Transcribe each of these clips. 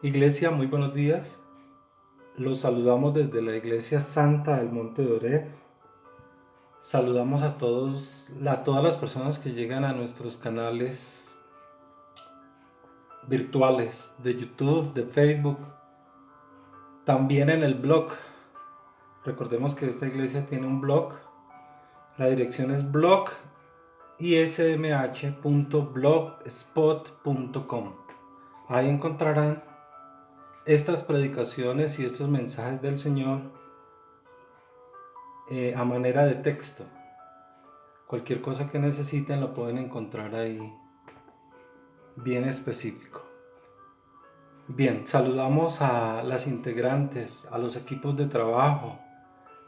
Iglesia, muy buenos días. Los saludamos desde la Iglesia Santa del Monte de Oreb. Saludamos a todas las personas que llegan a nuestros canales virtuales de YouTube, de Facebook, también en el blog. Recordemos que esta iglesia tiene un blog. La dirección es blogismh.blogspot.com. Ahí encontrarán estas predicaciones y estos mensajes del Señor a manera de texto. Cualquier cosa que necesiten lo pueden encontrar ahí bien específico. Bien, saludamos a las integrantes, a los equipos de trabajo,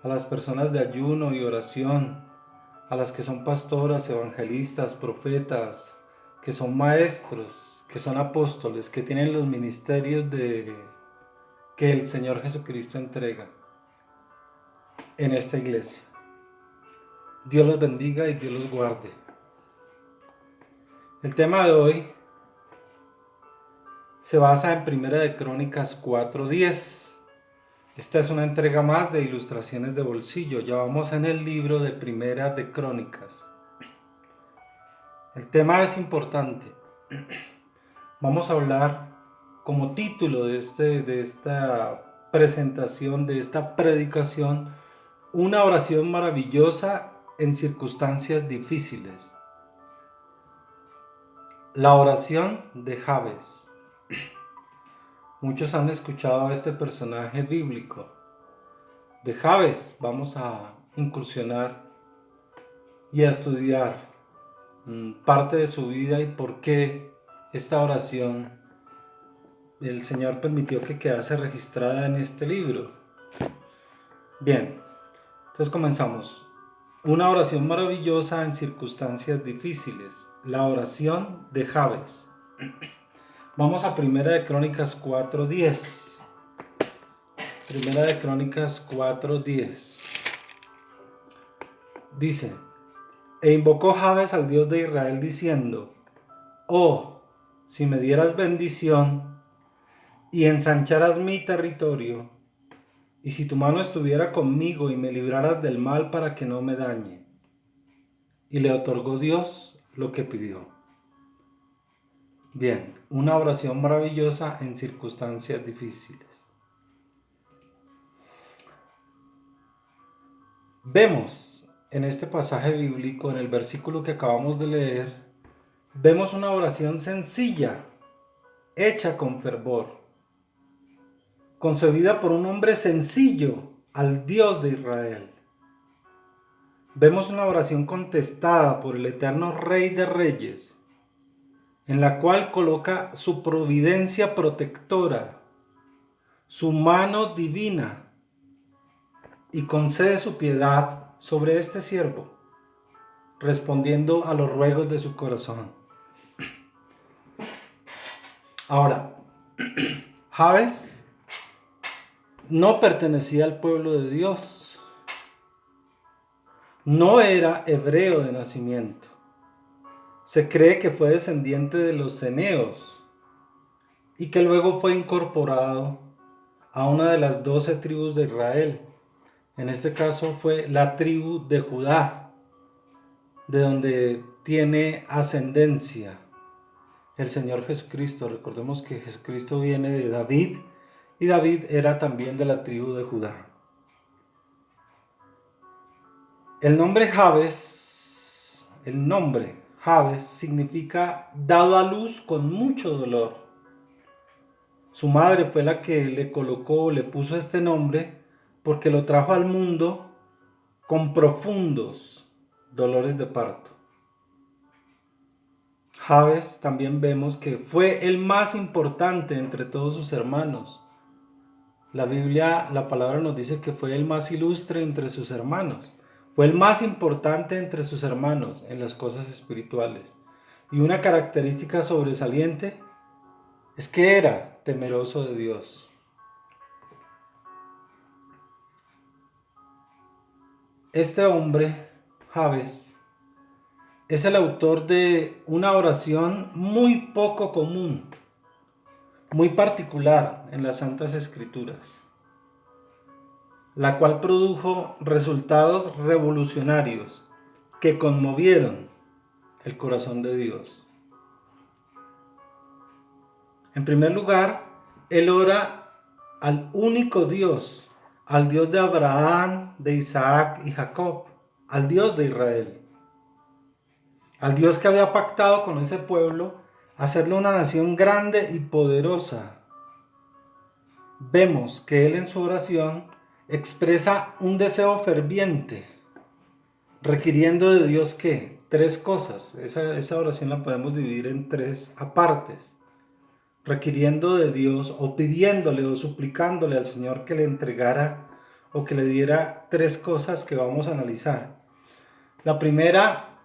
a las personas de ayuno y oración, a las que son pastoras, evangelistas, profetas, que son maestros, que son apóstoles, que tienen los ministerios que el Señor Jesucristo entrega en esta iglesia. Dios los bendiga y Dios los guarde. El tema de hoy se basa en Primera de Crónicas 4:10. Esta es una entrega más de ilustraciones de bolsillo. Ya vamos en el libro de Primera de Crónicas. El tema es importante. Vamos a hablar como título de esta presentación, de esta predicación, una oración maravillosa en circunstancias difíciles. La oración de Jabes. Muchos han escuchado a este personaje bíblico. De Jabes vamos a incursionar y a estudiar parte de su vida y por qué esta oración el Señor permitió que quedase registrada en este libro. Bien, entonces comenzamos. Una oración maravillosa en circunstancias difíciles. La oración de Jabes. Vamos a Primera de Crónicas 4:10. Primera de Crónicas 4:10. Dice: E invocó Jabes al Dios de Israel diciendo: Oh, si me dieras bendición y ensancharas mi territorio, y si tu mano estuviera conmigo y me libraras del mal para que no me dañe. Y le otorgó Dios lo que pidió. Bien, una oración maravillosa en circunstancias difíciles. Vemos en este pasaje bíblico, en el versículo que acabamos de leer, vemos una oración sencilla, hecha con fervor, concebida por un hombre sencillo al Dios de Israel. Vemos una oración contestada por el eterno Rey de Reyes, en la cual coloca su providencia protectora, su mano divina, y concede su piedad sobre este siervo, respondiendo a los ruegos de su corazón. Ahora, Jabes no pertenecía al pueblo de Dios, no era hebreo de nacimiento. Se cree que fue descendiente de los ceneos y que luego fue incorporado a una de las 12 tribus de Israel. En este caso fue la tribu de Judá, de donde tiene ascendencia el Señor Jesucristo. Recordemos que Jesucristo viene de David y David era también de la tribu de Judá. El nombre Jabes significa dado a luz con mucho dolor. Su madre fue la que le puso este nombre porque lo trajo al mundo con profundos dolores de parto. Jabes también vemos que fue el más importante entre todos sus hermanos. La Biblia, la palabra nos dice que fue el más ilustre entre sus hermanos. Fue el más importante entre sus hermanos en las cosas espirituales. Y una característica sobresaliente es que era temeroso de Dios. Este hombre, Jabes, es el autor de una oración muy poco común, muy particular en las Santas Escrituras, la cual produjo resultados revolucionarios que conmovieron el corazón de Dios. En primer lugar, él ora al único Dios, al Dios de Abraham, de Isaac y Jacob, al Dios de Israel, al Dios que había pactado con ese pueblo hacerle una nación grande y poderosa. Vemos que él en su oración expresa un deseo ferviente, requiriendo de Dios ¿qué? Tres cosas. Esa oración la podemos dividir en tres apartes. Requiriendo de Dios o pidiéndole o suplicándole al Señor que le entregara o que le diera tres cosas que vamos a analizar. La primera,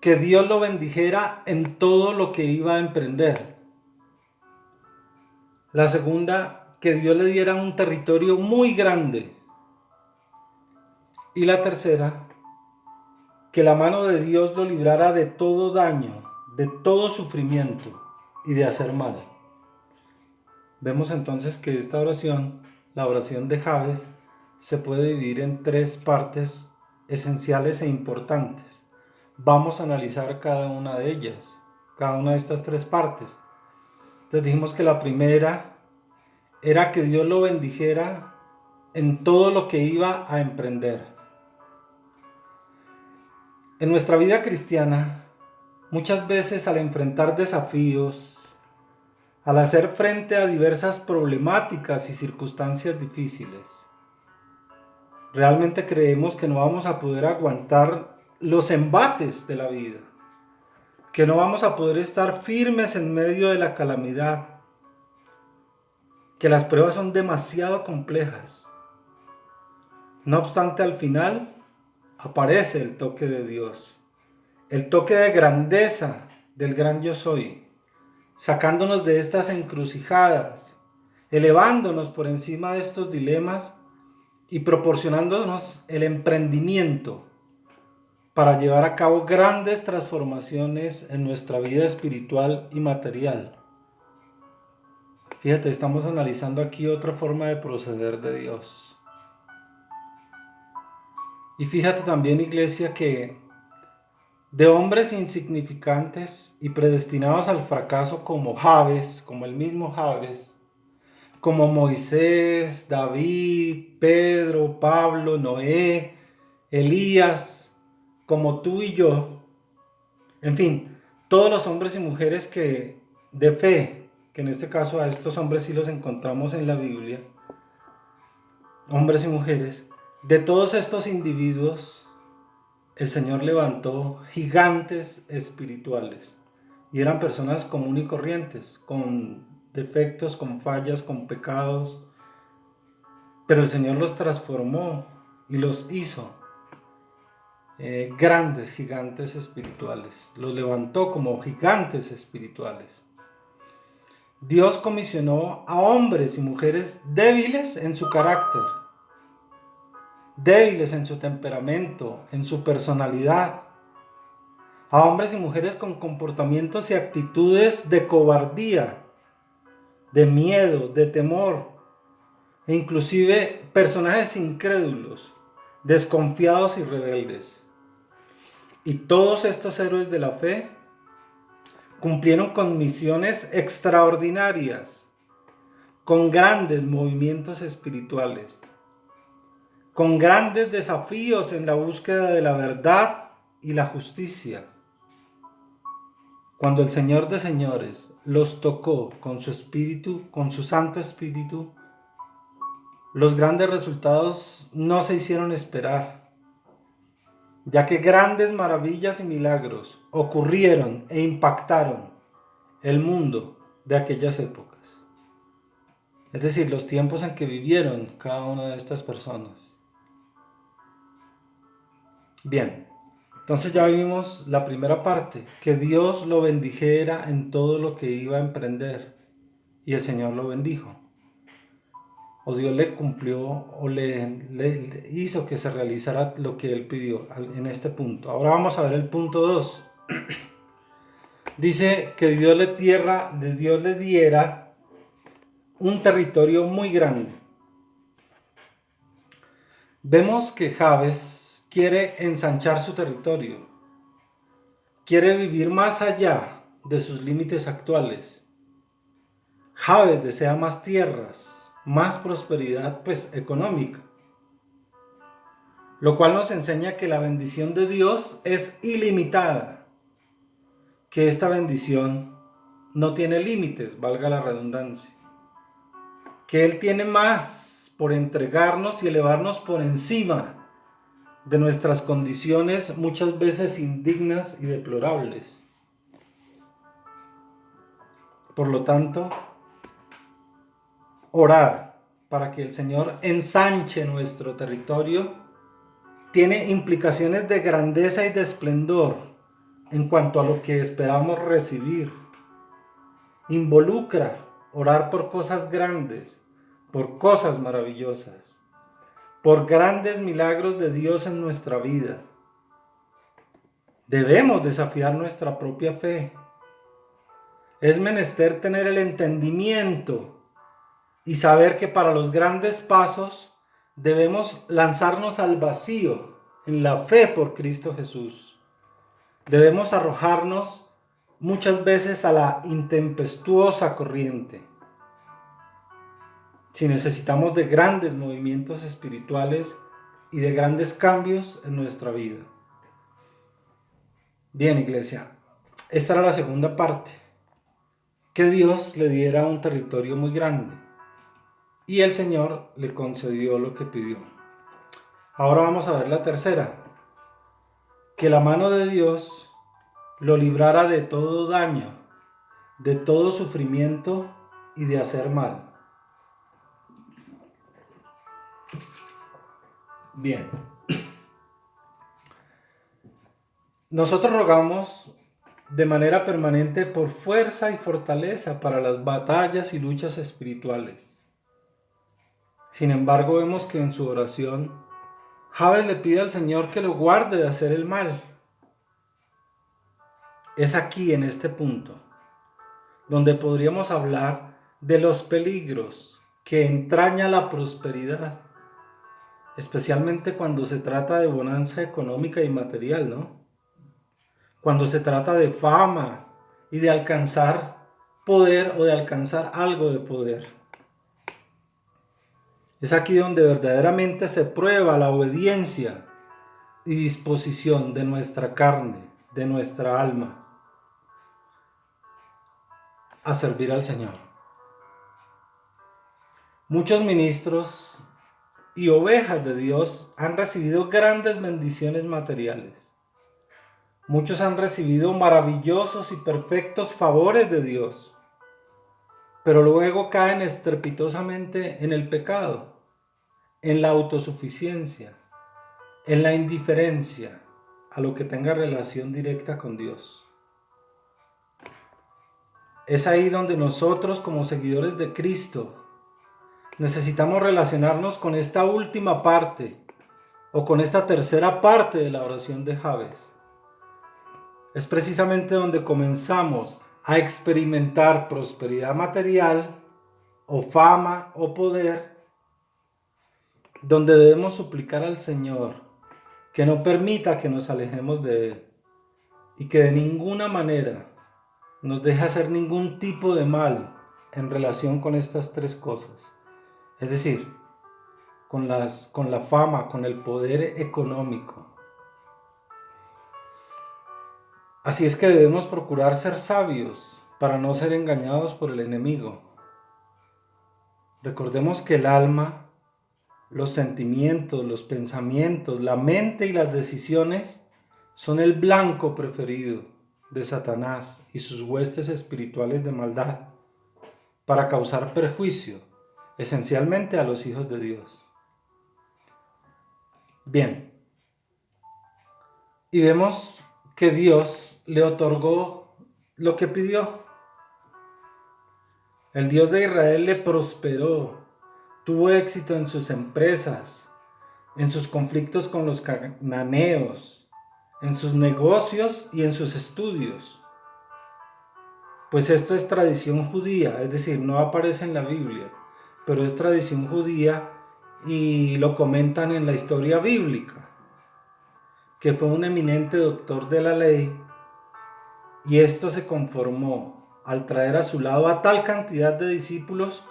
que Dios lo bendijera en todo lo que iba a emprender. La segunda, que Dios le diera un territorio muy grande. Y la tercera, que la mano de Dios lo librara de todo daño, de todo sufrimiento y de hacer mal. Vemos entonces que esta oración, la oración de Jabes, se puede dividir en tres partes esenciales e importantes. Vamos a analizar cada una de ellas, cada una de estas tres partes. Entonces dijimos que la primera era que Dios lo bendijera en todo lo que iba a emprender. En nuestra vida cristiana, muchas veces al enfrentar desafíos, al hacer frente a diversas problemáticas y circunstancias difíciles, realmente creemos que no vamos a poder aguantar los embates de la vida, que no vamos a poder estar firmes en medio de la calamidad, que las pruebas son demasiado complejas. No obstante, al final aparece el toque de Dios, el toque de grandeza del gran yo soy, sacándonos de estas encrucijadas, elevándonos por encima de estos dilemas y proporcionándonos el emprendimiento para llevar a cabo grandes transformaciones en nuestra vida espiritual y material. Fíjate, estamos analizando aquí otra forma de proceder de Dios. Y fíjate también, iglesia, que de hombres insignificantes y predestinados al fracaso como Jabes, como el mismo Jabes, como Moisés, David, Pedro, Pablo, Noé, Elías, como tú y yo, en fin, todos los hombres y mujeres que de fe, que en este caso a estos hombres sí los encontramos en la Biblia, hombres y mujeres, de todos estos individuos, el Señor levantó gigantes espirituales y eran personas comunes y corrientes, con defectos, con fallas, con pecados, pero el Señor los transformó y los hizo grandes gigantes espirituales, los levantó como gigantes espirituales. Dios comisionó a hombres y mujeres débiles en su carácter, débiles en su temperamento, en su personalidad, a hombres y mujeres con comportamientos y actitudes de cobardía, de miedo, de temor, e inclusive personajes incrédulos, desconfiados y rebeldes. Y todos estos héroes de la fe cumplieron con misiones extraordinarias, con grandes movimientos espirituales, con grandes desafíos en la búsqueda de la verdad y la justicia. Cuando el Señor de señores los tocó con su espíritu, con su Santo Espíritu, los grandes resultados no se hicieron esperar, ya que grandes maravillas y milagros ocurrieron e impactaron el mundo de aquellas épocas. Es decir, los tiempos en que vivieron cada una de estas personas. Bien, entonces ya vimos la primera parte, que Dios lo bendijera en todo lo que iba a emprender, y el Señor lo bendijo. O Dios le cumplió o le hizo que se realizara lo que él pidió en este punto. Ahora vamos a ver el punto 2. Dice que Dios le diera un territorio muy grande. Vemos que Jabes quiere ensanchar su territorio, quiere vivir más allá de sus límites actuales. Jabes desea más tierras, más prosperidad, económica, lo cual nos enseña que la bendición de Dios es ilimitada, que esta bendición no tiene límites, valga la redundancia, que Él tiene más por entregarnos y elevarnos por encima de nuestras condiciones muchas veces indignas y deplorables. Por lo tanto, orar para que el Señor ensanche nuestro territorio tiene implicaciones de grandeza y de esplendor en cuanto a lo que esperamos recibir. Involucra orar por cosas grandes, por cosas maravillosas, por grandes milagros de Dios en nuestra vida. Debemos desafiar nuestra propia fe. Es menester tener el entendimiento y saber que para los grandes pasos debemos lanzarnos al vacío en la fe por Cristo Jesús. Debemos arrojarnos muchas veces a la intempestuosa corriente. Si necesitamos de grandes movimientos espirituales y de grandes cambios en nuestra vida. Bien, iglesia, esta era la segunda parte. Que Dios le diera un territorio muy grande. Y el Señor le concedió lo que pidió. Ahora vamos a ver la tercera. Que la mano de Dios lo librara de todo daño, de todo sufrimiento y de hacer mal. Bien. Nosotros rogamos de manera permanente por fuerza y fortaleza para las batallas y luchas espirituales. Sin embargo, vemos que en su oración, Jabes le pide al Señor que lo guarde de hacer el mal. Es aquí, en este punto, donde podríamos hablar de los peligros que entraña la prosperidad, especialmente cuando se trata de bonanza económica y material, ¿no? Cuando se trata de fama y de alcanzar poder o de alcanzar algo de poder. Es aquí donde verdaderamente se prueba la obediencia y disposición de nuestra carne, de nuestra alma, a servir al Señor. Muchos ministros y ovejas de Dios han recibido grandes bendiciones materiales. Muchos han recibido maravillosos y perfectos favores de Dios, pero luego caen estrepitosamente en el pecado, en la autosuficiencia, en la indiferencia a lo que tenga relación directa con Dios. Es ahí donde nosotros, como seguidores de Cristo, necesitamos relacionarnos con esta última parte o con esta tercera parte de la oración de Jabes. Es precisamente donde comenzamos a experimentar prosperidad material o fama o poder, donde debemos suplicar al Señor que no permita que nos alejemos de Él y que de ninguna manera nos deje hacer ningún tipo de mal en relación con estas tres cosas. Es decir, con la fama, con el poder económico. Así es que debemos procurar ser sabios para no ser engañados por el enemigo. Recordemos que el alma, los sentimientos, los pensamientos, la mente y las decisiones son el blanco preferido de Satanás y sus huestes espirituales de maldad para causar perjuicio, esencialmente a los hijos de Dios. Bien, y vemos que Dios le otorgó lo que pidió. El Dios de Israel le prosperó, tuvo éxito en sus empresas, en sus conflictos con los cananeos, en sus negocios y en sus estudios. pues esto es tradición judía, es decir, no aparece en la Biblia, pero es tradición judía y lo comentan en la historia bíblica, que fue un eminente doctor de la ley y esto se conformó al traer a su lado a tal cantidad de discípulos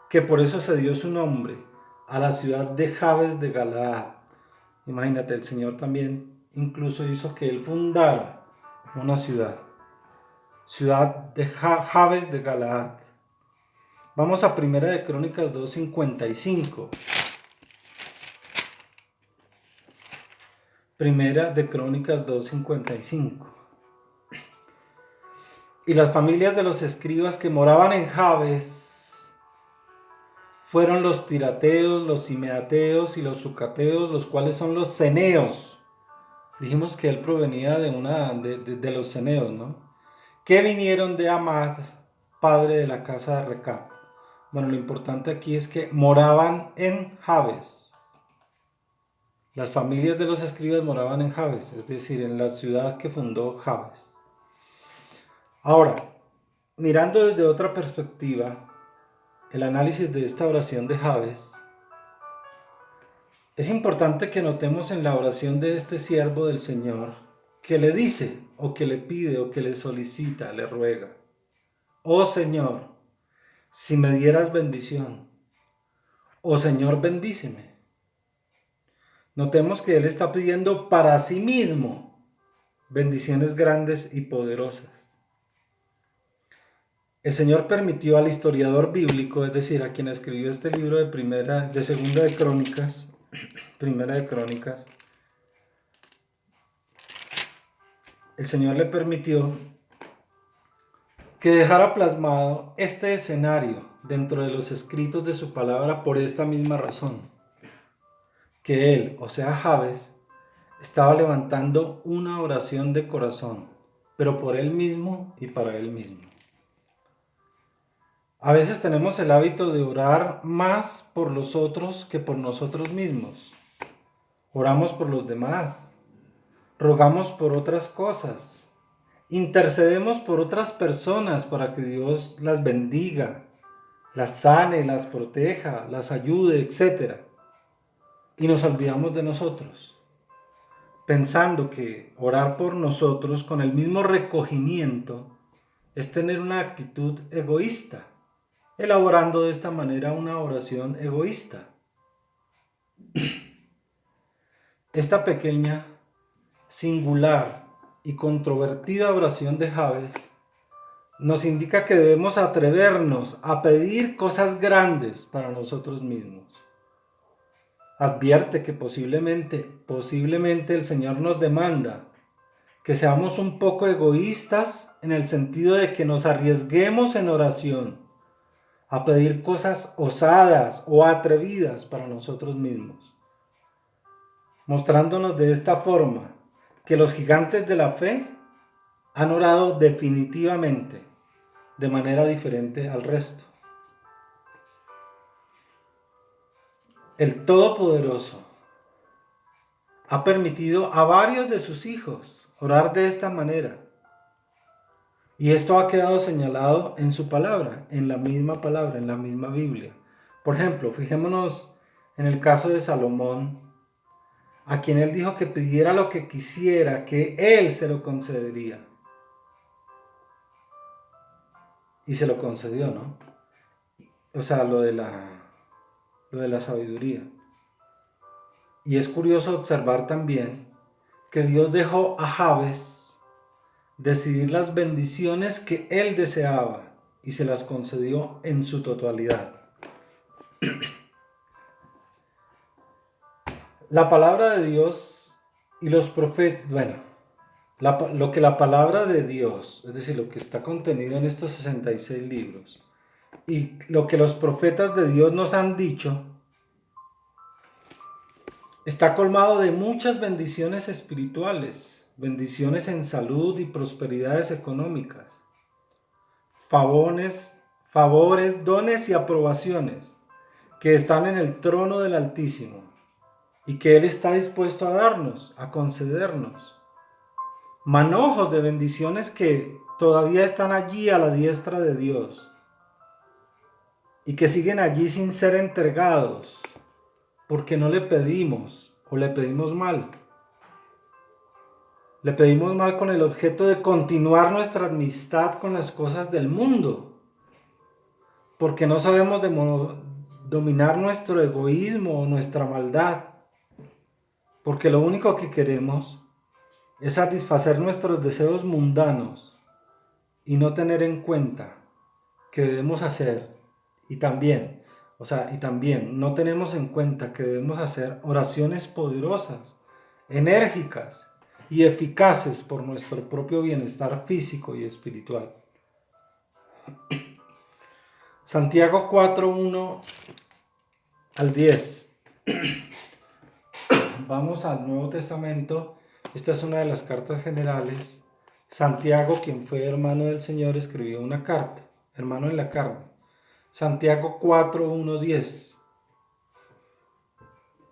que por eso se dio su nombre a la ciudad de Jabes de Galaad. Imagínate, el Señor también incluso hizo que él fundara una ciudad de Jabes de Galaad. Vamos a Primera de Crónicas 2:55. Primera de Crónicas 2:55. Y las familias de los escribas que moraban en Jabes fueron los tirateos, los simeateos y los sucateos, los cuales son los ceneos. Dijimos que él provenía de los ceneos, ¿no? Que vinieron de Amad, padre de la casa de Recab. Bueno, lo importante aquí es que moraban en Jabes. Las familias de los escribas moraban en Jabes, es decir, en la ciudad que fundó Jabes. Ahora, mirando desde otra perspectiva, el análisis de esta oración de Jabes, es importante que notemos en la oración de este siervo del Señor que le dice, o que le pide, o que le solicita, le ruega: oh Señor, si me dieras bendición, oh Señor, bendíceme. Notemos que él está pidiendo para sí mismo bendiciones grandes y poderosas. El Señor permitió al historiador bíblico, es decir, a quien escribió este libro de Segunda de Crónicas, Primera de Crónicas, el Señor le permitió que dejara plasmado este escenario dentro de los escritos de su palabra por esta misma razón, que él, o sea Jabes, estaba levantando una oración de corazón, pero por él mismo y para él mismo. A veces tenemos el hábito de orar más por los otros que por nosotros mismos. Oramos por los demás, rogamos por otras cosas, intercedemos por otras personas para que Dios las bendiga, las sane, las proteja, las ayude, etc. Y nos olvidamos de nosotros, pensando que orar por nosotros con el mismo recogimiento es tener una actitud egoísta, elaborando de esta manera una oración egoísta. Esta pequeña, singular y controvertida oración de Jabes nos indica que debemos atrevernos a pedir cosas grandes para nosotros mismos. Advierte que posiblemente el Señor nos demanda que seamos un poco egoístas en el sentido de que nos arriesguemos en oración a pedir cosas osadas o atrevidas para nosotros mismos, mostrándonos de esta forma que los gigantes de la fe han orado definitivamente de manera diferente al resto. El Todopoderoso ha permitido a varios de sus hijos orar de esta manera. Y esto ha quedado señalado en su palabra, en la misma Biblia. Por ejemplo, fijémonos en el caso de Salomón, a quien él dijo que pidiera lo que quisiera, que él se lo concedería. Y se lo concedió, ¿no? O sea, lo de la sabiduría. Y es curioso observar también que Dios dejó a Jabes decidir las bendiciones que él deseaba y se las concedió en su totalidad. La palabra de Dios y los profetas, lo que la palabra de Dios, es decir, lo que está contenido en estos 66 libros, y lo que los profetas de Dios nos han dicho, está colmado de muchas bendiciones espirituales, bendiciones en salud y prosperidades económicas, favores, dones y aprobaciones que están en el trono del Altísimo y que Él está dispuesto a darnos, a concedernos. Manojos de bendiciones que todavía están allí a la diestra de Dios y que siguen allí sin ser entregados porque no le pedimos o le pedimos mal. Le pedimos mal con el objeto de continuar nuestra amistad con las cosas del mundo, porque no sabemos dominar nuestro egoísmo o nuestra maldad, porque lo único que queremos es satisfacer nuestros deseos mundanos y no tener en cuenta que debemos hacer, y también no tenemos en cuenta que debemos hacer oraciones poderosas, enérgicas y eficaces por nuestro propio bienestar físico y espiritual. Santiago 4:1 al 10. Vamos al Nuevo Testamento. Esta es una de las cartas generales. Santiago, quien fue hermano del Señor, escribió una carta, hermano en la carne. Santiago 4:1-10.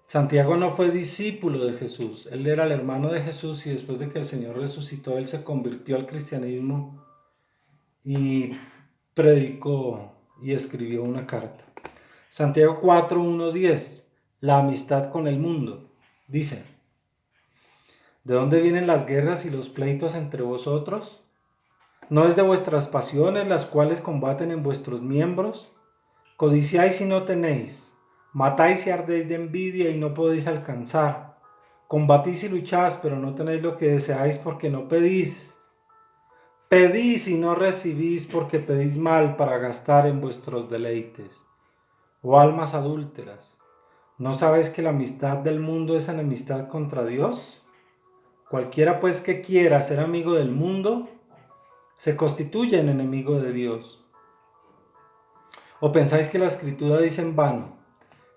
Santiago no fue discípulo de Jesús, él era el hermano de Jesús y después de que el Señor resucitó, él se convirtió al cristianismo y predicó y escribió una carta. Santiago 4:1-10. La amistad con el mundo. Dice: ¿de dónde vienen las guerras y los pleitos entre vosotros? ¿No es de vuestras pasiones las cuales combaten en vuestros miembros? Codiciáis y no tenéis, matáis y ardéis de envidia y no podéis alcanzar. Combatís y lucháis, pero no tenéis lo que deseáis porque no pedís. Pedís y no recibís porque pedís mal para gastar en vuestros deleites. Oh almas adúlteras, ¿no sabéis que la amistad del mundo es enemistad contra Dios? Cualquiera pues que quiera ser amigo del mundo, se constituye en enemigo de Dios. ¿O pensáis que la Escritura dice en vano: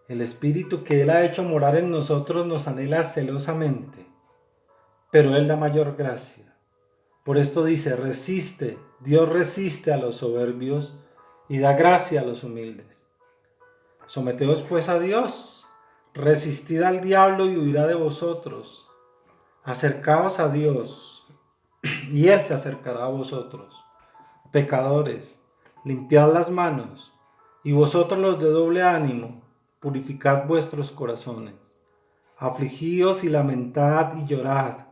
el Espíritu que Él ha hecho morar en nosotros nos anhela celosamente, pero Él da mayor gracia? Por esto dice: Dios resiste a los soberbios y da gracia a los humildes. Someteos pues a Dios, resistid al diablo y huirá de vosotros. Acercaos a Dios y Él se acercará a vosotros. Pecadores, limpiad las manos, y vosotros los de doble ánimo, purificad vuestros corazones. Afligíos y lamentad y llorad.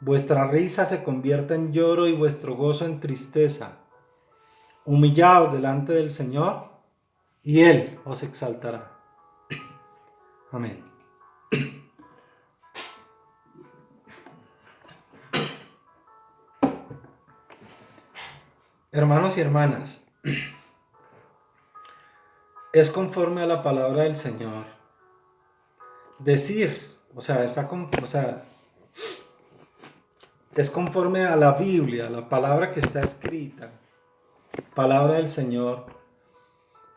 Vuestra risa se convierta en lloro y vuestro gozo en tristeza. Humillaos delante del Señor, y Él os exaltará. Amén. Hermanos y hermanas, es conforme a la palabra del Señor decir, es conforme a la Biblia, la palabra que está escrita, palabra del Señor,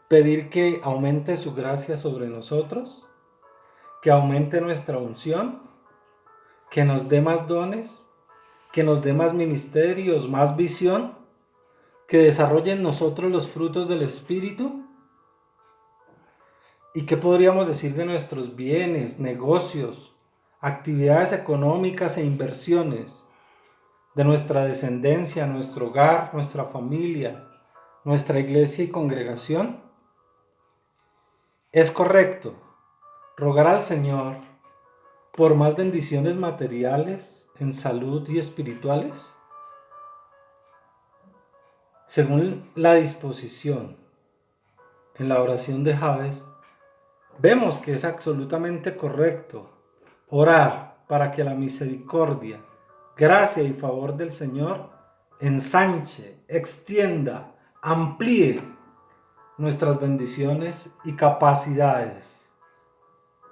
pedir que aumente su gracia sobre nosotros, que aumente nuestra unción, que nos dé más dones, que nos dé más ministerios, más visión, que desarrolle en nosotros los frutos del Espíritu. ¿Y qué podríamos decir de nuestros bienes, negocios, actividades económicas e inversiones, de nuestra descendencia, nuestro hogar, nuestra familia, nuestra iglesia y congregación? Es correcto rogar al Señor por más bendiciones materiales, en salud y espirituales. Según la disposición en la oración de Jabes, vemos que es absolutamente correcto orar para que la misericordia, gracia y favor del Señor ensanche, extienda, amplíe nuestras bendiciones y capacidades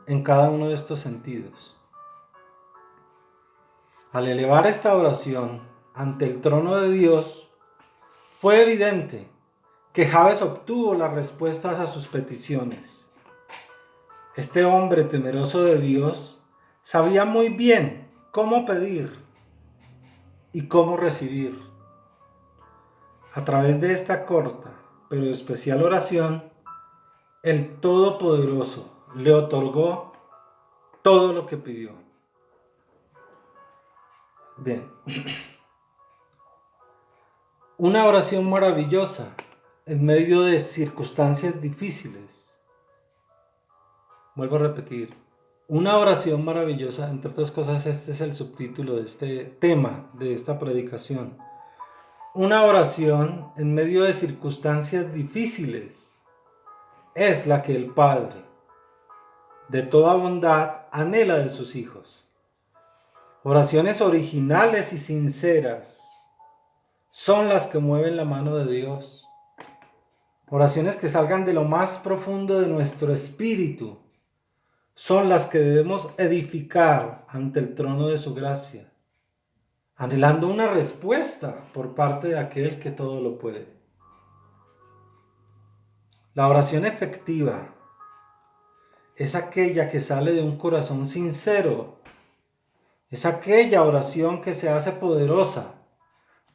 en cada uno de estos sentidos. Al elevar esta oración ante el trono de Dios, fue evidente que Jabes obtuvo las respuestas a sus peticiones. Este hombre temeroso de Dios sabía muy bien cómo pedir y cómo recibir. A través de esta corta pero especial oración, el Todopoderoso le otorgó todo lo que pidió. Bien. Una oración maravillosa en medio de circunstancias difíciles. Vuelvo a repetir. Una oración maravillosa, entre otras cosas, este es el subtítulo de este tema, de esta predicación. Una oración en medio de circunstancias difíciles es la que el Padre, de toda bondad, anhela de sus hijos. Oraciones originales y sinceras son las que mueven la mano de Dios. Oraciones que salgan de lo más profundo de nuestro espíritu son las que debemos edificar ante el trono de su gracia, anhelando una respuesta por parte de aquel que todo lo puede. La oración efectiva es aquella que sale de un corazón sincero, es aquella oración que se hace poderosa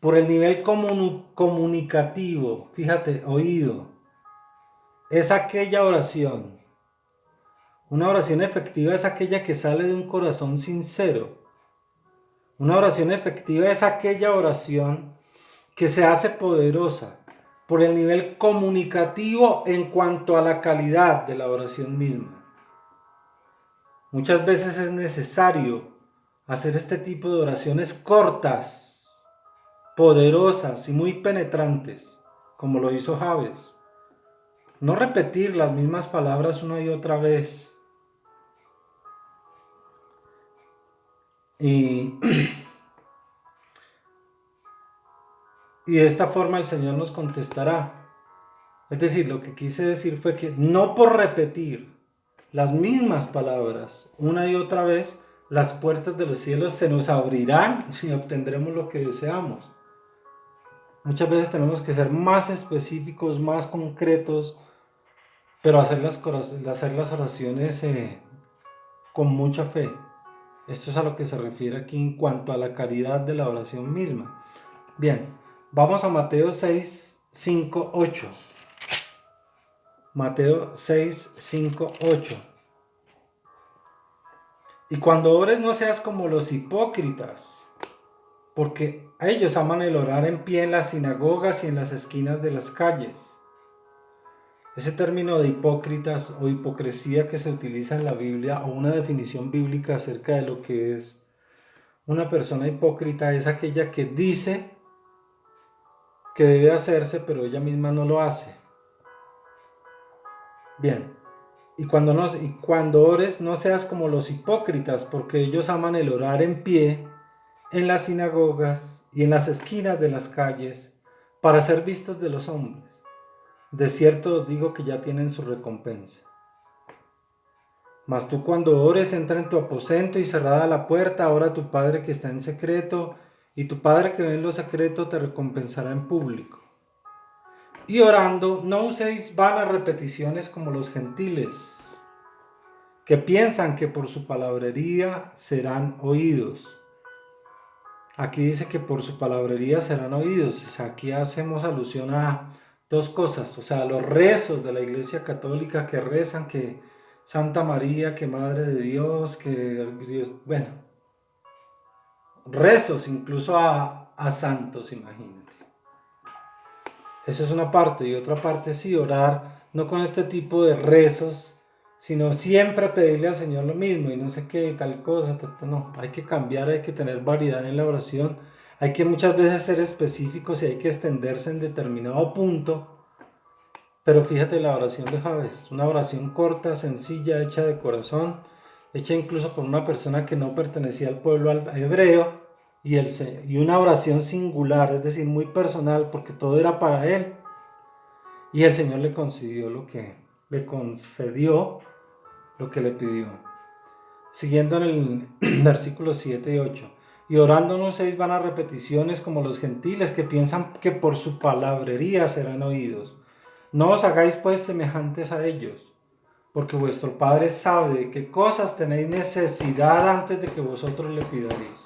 por el nivel comunicativo, fíjate, oído, es aquella oración. Una oración efectiva es aquella que sale de un corazón sincero. Una oración efectiva es aquella oración que se hace poderosa por el nivel comunicativo en cuanto a la calidad de la oración misma. Muchas veces es necesario hacer este tipo de oraciones cortas, poderosas y muy penetrantes, como lo hizo Jabes. No repetir las mismas palabras una y otra vez. Y de esta forma el Señor nos contestará. Es decir, lo que quise decir fue que no por repetir las mismas palabras una y otra vez, las puertas de los cielos se nos abrirán y obtendremos lo que deseamos. Muchas veces tenemos que ser más específicos, más concretos, pero hacer las oraciones con mucha fe. Esto es a lo que se refiere aquí en cuanto a la calidad de la oración misma. Bien, vamos a Mateo 6, 5, 8. Mateo 6, 5, 8. Y cuando ores no seas como los hipócritas, porque ellos aman el orar en pie en las sinagogas y en las esquinas de las calles. Ese término de hipócritas o hipocresía que se utiliza en la Biblia, o una definición bíblica acerca de lo que es una persona hipócrita, es aquella que dice que debe hacerse, pero ella misma no lo hace. Bien, y cuando ores no seas como los hipócritas, porque ellos aman el orar en pie en las sinagogas y en las esquinas de las calles para ser vistos de los hombres. De cierto os digo que ya tienen su recompensa. Mas tú cuando ores, entra en tu aposento y cerrada la puerta, ora a tu Padre que está en secreto, y tu Padre que ve en lo secreto te recompensará en público. Y orando, no uséis vanas repeticiones como los gentiles, que piensan que por su palabrería serán oídos. Aquí dice que por su palabrería serán oídos. O sea, aquí hacemos alusión a dos cosas. O sea, los rezos de la Iglesia Católica que rezan que Santa María, que Madre de Dios, que Dios, bueno, rezos incluso a santos, imagínate. Eso es una parte. Y otra parte sí, orar no con este tipo de rezos, sino siempre pedirle al Señor lo mismo y no sé qué, tal cosa, no, hay que cambiar, hay que tener variedad en la oración, hay que muchas veces ser específicos y hay que extenderse en determinado punto, pero fíjate la oración de Jabes, una oración corta, sencilla, hecha de corazón, hecha incluso por una persona que no pertenecía al pueblo hebreo, y una oración singular, es decir, muy personal, porque todo era para él, y el Señor le concedió lo que le pidió. Siguiendo en el versículo 7 y 8. Y orando no uséis vanas repeticiones como los gentiles que piensan que por su palabrería serán oídos. No os hagáis pues semejantes a ellos, porque vuestro Padre sabe de qué cosas tenéis necesidad antes de que vosotros le pidáis.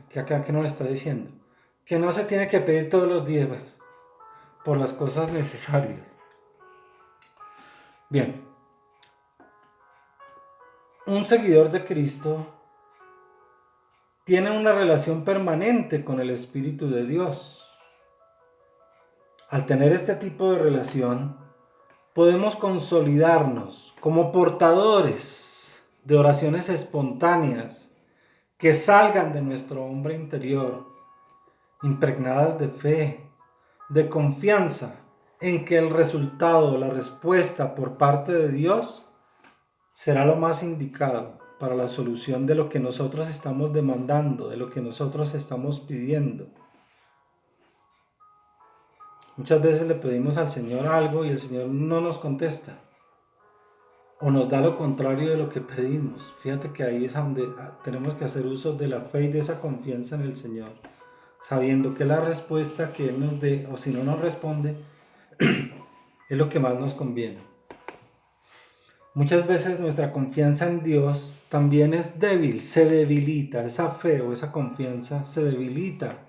¿Qué nos está diciendo? Que no se tiene que pedir todos los días, pues, por las cosas necesarias. Bien. Un seguidor de Cristo tiene una relación permanente con el Espíritu de Dios. Al tener este tipo de relación, podemos consolidarnos como portadores de oraciones espontáneas que salgan de nuestro hombre interior, impregnadas de fe, de confianza en que el resultado, la respuesta por parte de Dios será lo más indicado para la solución de lo que nosotros estamos demandando, de lo que nosotros estamos pidiendo. Muchas veces le pedimos al Señor algo y el Señor no nos contesta, o nos da lo contrario de lo que pedimos. Fíjate que ahí es donde tenemos que hacer uso de la fe y de esa confianza en el Señor, sabiendo que la respuesta que Él nos dé, o si no nos responde, es lo que más nos conviene. Muchas veces nuestra confianza en Dios también es débil, se debilita, esa fe o esa confianza se debilita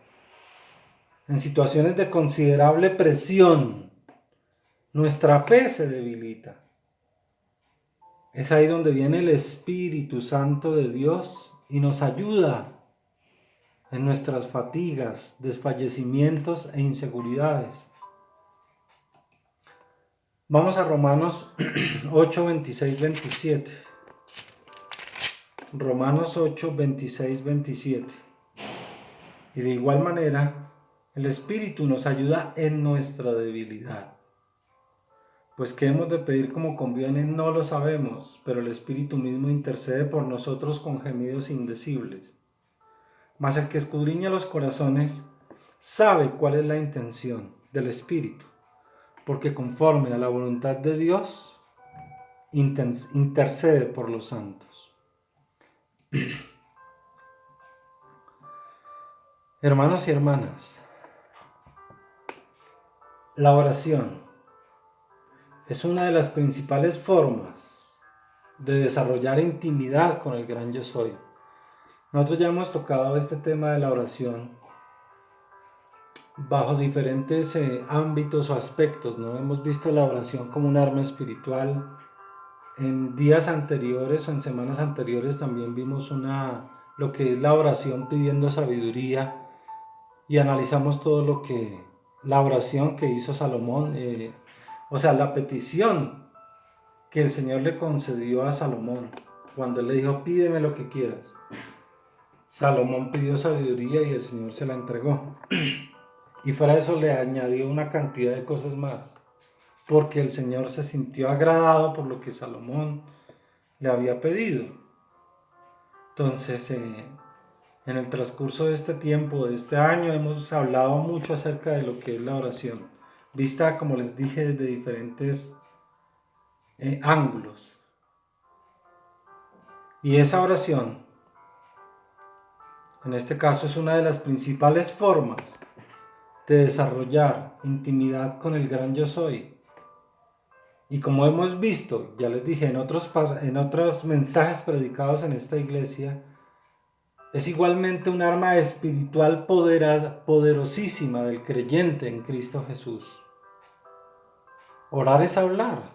en situaciones de considerable presión. Nuestra fe se debilita. Es ahí donde viene el Espíritu Santo de Dios y nos ayuda en nuestras fatigas, desfallecimientos e inseguridades. Vamos a Romanos 8, 26, 27. Romanos 8, 26, 27. Y de igual manera, el Espíritu nos ayuda en nuestra debilidad. Pues qué hemos de pedir como conviene no lo sabemos, pero el Espíritu mismo intercede por nosotros con gemidos indecibles. Mas el que escudriña los corazones sabe cuál es la intención del Espíritu, porque conforme a la voluntad de Dios intercede por los santos. Hermanos y hermanas, la oración es una de las principales formas de desarrollar intimidad con el gran yo soy. Nosotros ya hemos tocado este tema de la oración bajo diferentes ámbitos o aspectos, ¿no? Hemos visto la oración como un arma espiritual. En días anteriores o en semanas anteriores también vimos lo que es la oración pidiendo sabiduría y analizamos todo lo que la oración que hizo Salomón, la petición que el Señor le concedió a Salomón cuando él le dijo: pídeme lo que quieras. Salomón pidió sabiduría y el Señor se la entregó. Y fuera de eso le añadió una cantidad de cosas más, porque el Señor se sintió agradado por lo que Salomón le había pedido. Entonces, en el transcurso de este tiempo, de este año, hemos hablado mucho acerca de lo que es la oración, vista, como les dije, desde diferentes ángulos. Y esa oración, en este caso, es una de las principales formas de desarrollar intimidad con el gran yo soy. Y como hemos visto, ya les dije en otros mensajes predicados en esta iglesia, es igualmente un arma espiritual poderosísima del creyente en Cristo Jesús. Orar es hablar,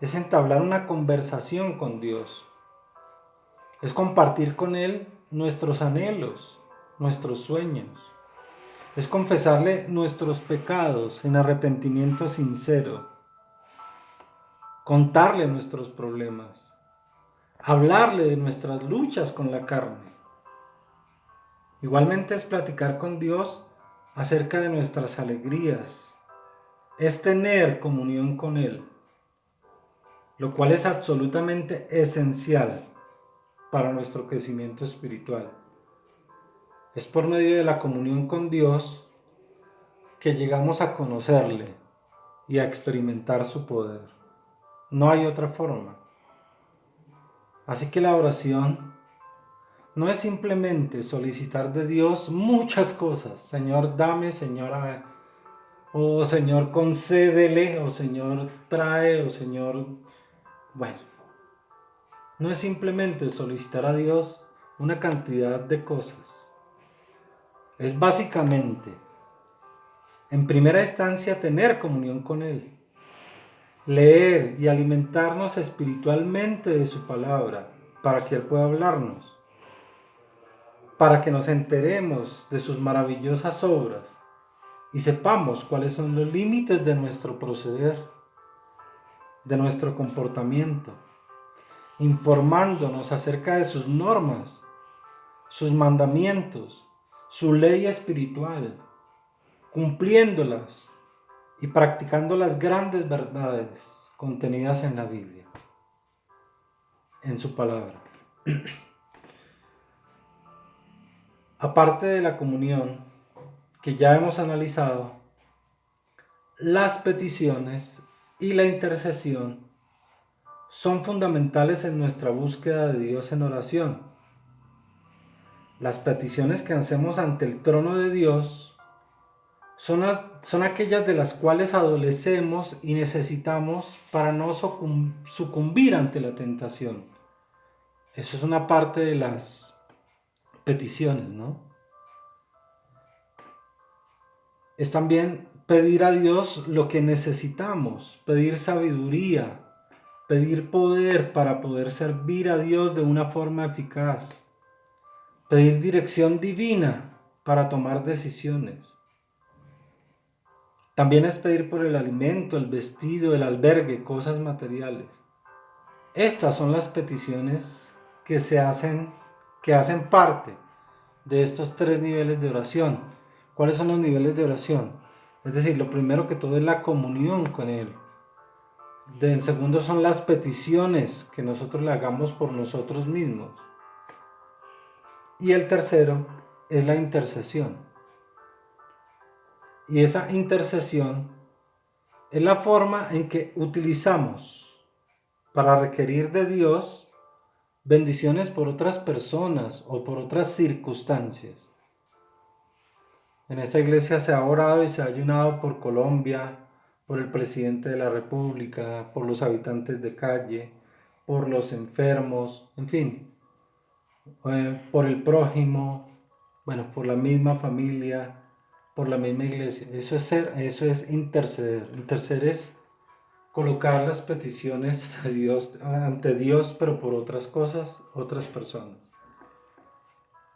es entablar una conversación con Dios, es compartir con Él nuestros anhelos, nuestros sueños, es confesarle nuestros pecados en arrepentimiento sincero, contarle nuestros problemas, hablarle de nuestras luchas con la carne. Igualmente es platicar con Dios acerca de nuestras alegrías, es tener comunión con Él, lo cual es absolutamente esencial para nuestro crecimiento espiritual. Es por medio de la comunión con Dios que llegamos a conocerle y a experimentar su poder. No hay otra forma. Así que la oración no es simplemente solicitar de Dios muchas cosas. Señor, dame, Señor, o Señor, concédele, o Señor, trae, o Señor... Bueno, no es simplemente solicitar a Dios una cantidad de cosas. Es básicamente, en primera instancia, tener comunión con Él. Leer y alimentarnos espiritualmente de su palabra para que Él pueda hablarnos. para que nos enteremos de sus maravillosas obras y sepamos cuáles son los límites de nuestro proceder, de nuestro comportamiento, informándonos acerca de sus normas, sus mandamientos, su ley espiritual, cumpliéndolas y practicando las grandes verdades contenidas en la Biblia, en su palabra. Aparte de la comunión que ya hemos analizado, las peticiones y la intercesión son fundamentales en nuestra búsqueda de Dios en oración. Las peticiones que hacemos ante el trono de Dios son aquellas de las cuales adolecemos y necesitamos para no sucumbir ante la tentación. Eso es una parte de las peticiones, ¿no? Es también pedir a Dios lo que necesitamos, pedir sabiduría, pedir poder para poder servir a Dios de una forma eficaz, pedir dirección divina para tomar decisiones. También es pedir por el alimento, el vestido, el albergue, cosas materiales. Estas son las peticiones que hacen parte de estos 3 niveles de oración. ¿Cuáles son los niveles de oración? Es decir, lo primero que todo es la comunión con Él. El segundo son las peticiones que nosotros le hagamos por nosotros mismos. Y el tercero es la intercesión. Y esa intercesión es la forma en que utilizamos para requerir de Dios bendiciones por otras personas o por otras circunstancias. En esta iglesia se ha orado y se ha ayunado por Colombia, por el presidente de la República, por los habitantes de calle, por los enfermos, en fin, por el prójimo, por la misma familia, por la misma iglesia. Eso es interceder. Interceder es colocar las peticiones a Dios, ante Dios, pero por otras cosas, otras personas.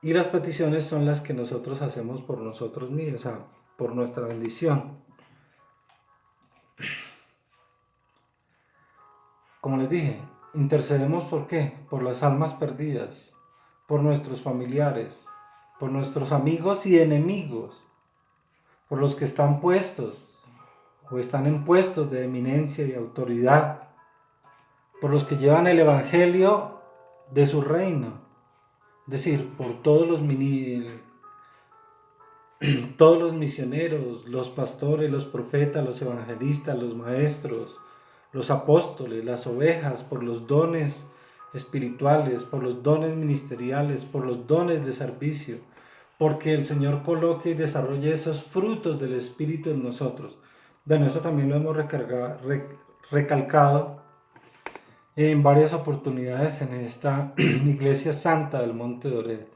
Y las peticiones son las que nosotros hacemos por nosotros mismos, o sea, por nuestra bendición. Como les dije, intercedemos ¿por qué? Por las almas perdidas, por nuestros familiares, por nuestros amigos y enemigos, por los que están puestos o están en puestos de eminencia y autoridad, por los que llevan el evangelio de su reino, es decir, por todos los misioneros, los pastores, los profetas, los evangelistas, los maestros, los apóstoles, las ovejas, por los dones espirituales, por los dones ministeriales, por los dones de servicio, porque el Señor coloque y desarrolle esos frutos del Espíritu en nosotros. Bueno, eso también lo hemos recalcado en varias oportunidades en esta iglesia santa del Monte de Ored.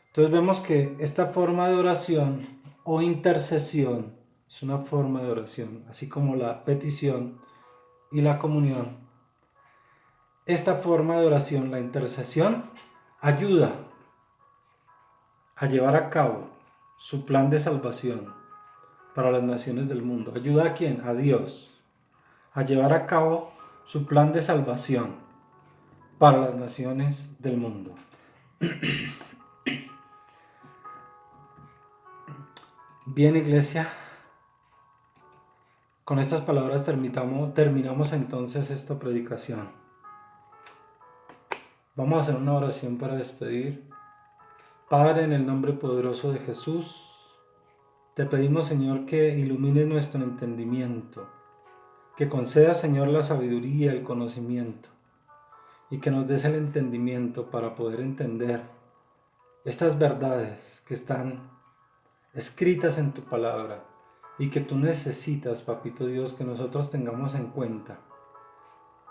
Entonces vemos que esta forma de oración o intercesión es una forma de oración, así como la petición y la comunión. Esta forma de oración, la intercesión, ayuda a llevar a cabo su plan de salvación para las naciones del mundo. ¿Ayuda a quién? A Dios. A llevar a cabo su plan de salvación para las naciones del mundo. Bien, iglesia, con estas palabras terminamos entonces esta predicación. Vamos a hacer una oración para despedir. Padre, en el nombre poderoso de Jesús, te pedimos, Señor, que ilumines nuestro entendimiento, que concedas, Señor, la sabiduría, el conocimiento, y que nos des el entendimiento para poder entender estas verdades que están escritas en tu palabra y que tú necesitas, Papito Dios, que nosotros tengamos en cuenta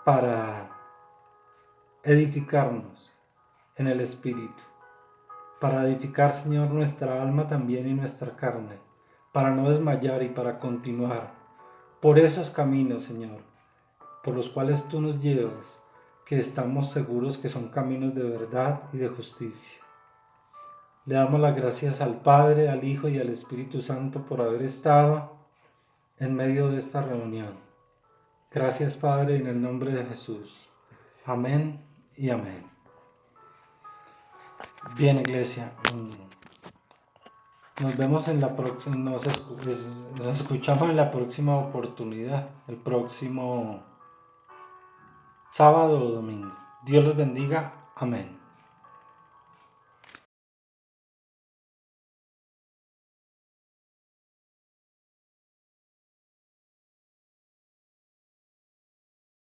para edificarnos en el Espíritu, para edificar, Señor, nuestra alma también y nuestra carne, para no desmayar y para continuar por esos caminos, Señor, por los cuales tú nos llevas, que estamos seguros que son caminos de verdad y de justicia. Le damos las gracias al Padre, al Hijo y al Espíritu Santo por haber estado en medio de esta reunión. Gracias, Padre, en el nombre de Jesús. Amén y amén. Bien, iglesia. Nos vemos en la próxima, nos escuchamos en la próxima oportunidad, el próximo sábado o domingo. Dios los bendiga. Amén.